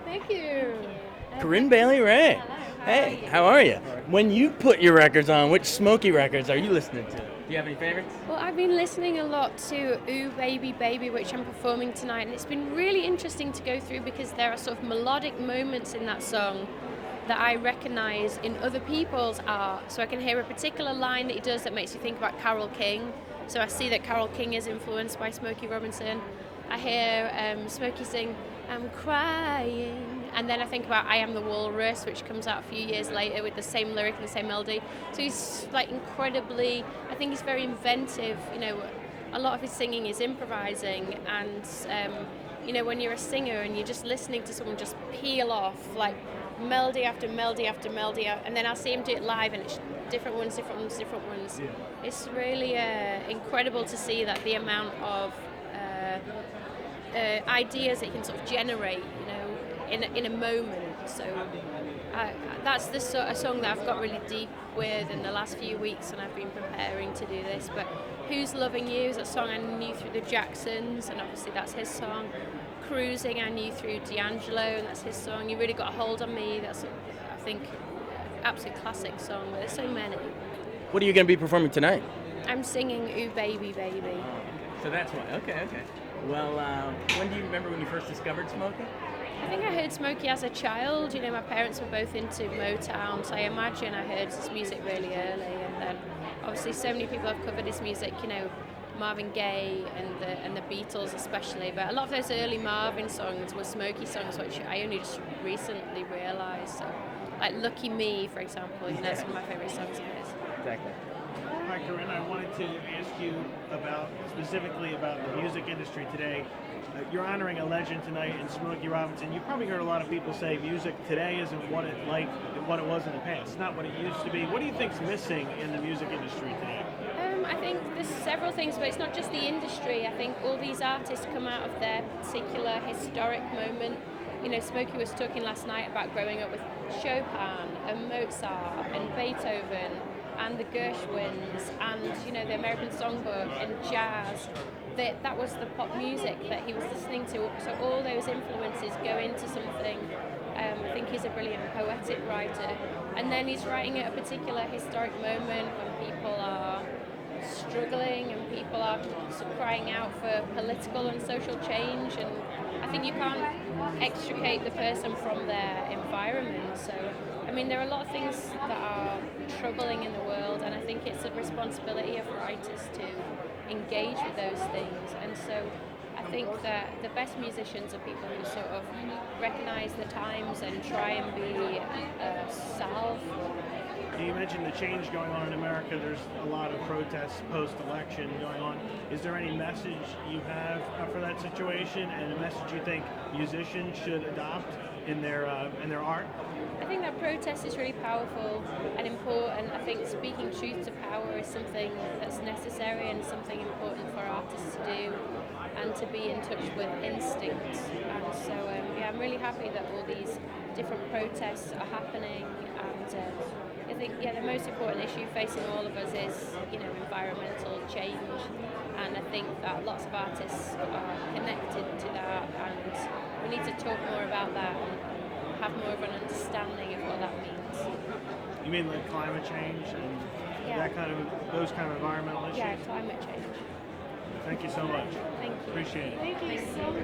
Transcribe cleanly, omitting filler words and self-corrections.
Thank you. Corinne Bailey Ray. Hello, Hey, how are you? When you put your records on, which Smokey records are you listening to? Do you have any favorites? Well, I've been listening a lot to Ooh Baby Baby, which I'm performing tonight, and it's been really interesting to go through because there are sort of melodic moments in that song that I recognise in other people's art. So I can hear a particular line that he does that makes me think about Carole King. So I see that Carole King is influenced by Smokey Robinson. I hear Smokey sing, "I'm crying," and then I think about "I Am the Walrus," which comes out a few years later with the same lyric and the same melody. So he's like incredibly, I think he's very inventive. You know, a lot of his singing is improvising, and you know, when you're a singer and you're just listening to someone just peel off like melody after melody after melody, and then I'll see him do it live, and it's different ones, different ones, different ones. Yeah. It's really incredible to see that the amount of ideas that you can sort of generate, you know, in a moment. So that's the sort of song that I've got really deep with in the last few weeks, and I've been preparing to do this. But Who's Loving You is a song I knew through the Jacksons, and obviously that's his song. Cruising I knew through D'Angelo, and that's his song. You Really Got a Hold on Me, that's I think absolute classic song, but there's so many. What are you going to be performing tonight? I'm singing Ooh Baby Baby. So that's why. Okay. Well, when do you remember when you first discovered Smokey? I think I heard Smokey as a child. You know, my parents were both into Motown, so I imagine I heard his music really early. And then, obviously, so many people have covered his music. You know, Marvin Gaye and the Beatles especially. But a lot of those early Marvin songs were Smokey songs, which I only just recently realised. So, like Lucky Me, for example, you know, that's one of my favourite songs of his. Exactly. Hi, Corinne. I wanted to ask you specifically about the music industry today. You're honoring a legend tonight in Smokey Robinson. You've probably heard a lot of people say music today isn't what it was in the past. It's not what it used to be. What do you think's missing in the music industry today? I think there's several things, but it's not just the industry. I think all these artists come out of their particular historic moment. You know, Smokey was talking last night about growing up with Chopin and Mozart and Beethoven and the Gershwins and, you know, the American Songbook and jazz. That was the pop music that he was listening to. So all those influences go into something. I think he's a brilliant poetic writer. And then he's writing at a particular historic moment when people are struggling and people are sort of crying out for political and social change. And I think you can't extricate the person from their environment. So, I mean, there are a lot of things that are troubling in the world, and I think it's a responsibility of writers to engage with those things. And so I think that the best musicians are people who sort of recognise the times and try and be salve. You mentioned the change going on in America. There's a lot of protests post-election going on. Is there any message you have for that situation, and a message you think musicians should adopt in their art? I think that protest is really powerful and important. I think speaking truth to power is something that's necessary and something important for artists to do, and to be in touch with instinct. And so, I'm really happy that all these different protests are happening. And I think, the most important issue facing all of us is, you know, environmental change. And I think that lots of artists are connected to that, and we need to talk more about that and have more of an understanding of what that means. You mean like climate change and those kind of environmental issues? Yeah, climate change. Thank you so much. Thank you. Appreciate it. Thank you so much.